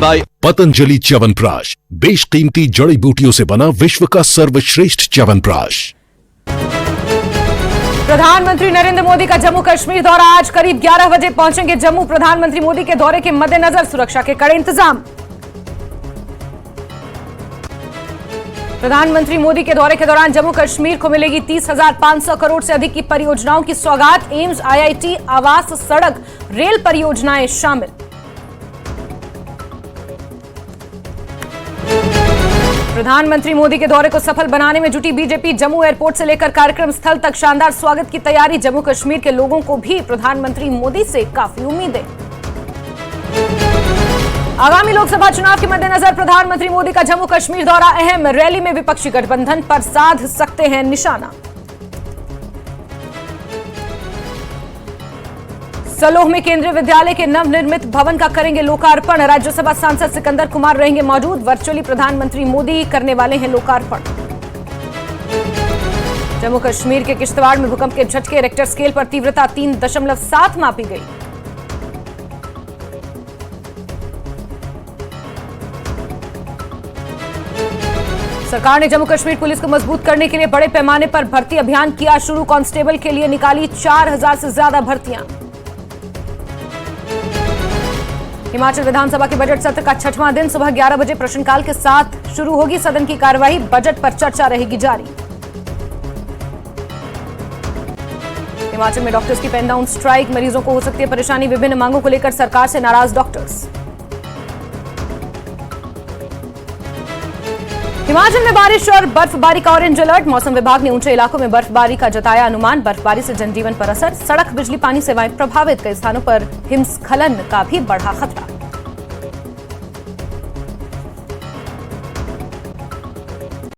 Bye Patanjali chyawanprash, बेशकीमती जड़ी बूटियों से बना विश्व का सर्वश्रेष्ठ च्यवनप्राश। प्रधानमंत्री नरेंद्र मोदी का जम्मू कश्मीर दौरा। आज करीब 11 बजे पहुंचेंगे जम्मू। प्रधानमंत्री मोदी के दौरे के मद्देनजर सुरक्षा के कड़े इंतजाम। प्रधानमंत्री मोदी के दौरे के दौरान जम्मू कश्मीर को मिलेगी 30,500 करोड़ से अधिक की परियोजनाओं की सौगात। एम्स, IIT, आवास, सड़क, रेल परियोजनाएं शामिल। प्रधानमंत्री मोदी के दौरे को सफल बनाने में जुटी बीजेपी। जम्मू एयरपोर्ट से लेकर कार्यक्रम स्थल तक शानदार स्वागत की तैयारी। जम्मू कश्मीर के लोगों को भी प्रधानमंत्री मोदी से काफी उम्मीदें। आगामी लोकसभा चुनाव के मद्देनजर प्रधानमंत्री मोदी का जम्मू कश्मीर दौरा अहम। रैली में विपक्षी गठबंधन पर साध सकते हैं निशाना। सलोह में केंद्रीय विद्यालय के नवनिर्मित भवन का करेंगे लोकार्पण। राज्यसभा सांसद सिकंदर कुमार रहेंगे मौजूद। वर्चुअली प्रधानमंत्री मोदी करने वाले हैं लोकार्पण। जम्मू कश्मीर के किश्तवाड़ में भूकंप के झटके। रिक्टर स्केल पर तीव्रता 3.7 मापी गई। सरकार ने जम्मू कश्मीर पुलिस को मजबूत करने के लिए बड़े पैमाने पर भर्ती अभियान किया शुरू। कांस्टेबल के लिए निकाली 4,000 से ज्यादा भर्तियां। हिमाचल विधानसभा के बजट सत्र का 6वां दिन। सुबह 11 बजे प्रश्नकाल के साथ शुरू होगी सदन की कार्यवाही। बजट पर चर्चा रहेगी जारी। हिमाचल में डॉक्टर्स की पेन डाउन स्ट्राइक। मरीजों को हो सकती है परेशानी। विभिन्न मांगों को लेकर सरकार से नाराज डॉक्टर्स। हिमाचल में बारिश और बर्फबारी का ऑरेंज अलर्ट। मौसम विभाग ने ऊंचे इलाकों में बर्फबारी का जताया अनुमान। बर्फबारी से जनजीवन पर असर। सड़क, बिजली, पानी सेवाएं प्रभावित। कई स्थानों पर हिमस्खलन का भी बढ़ा खतरा।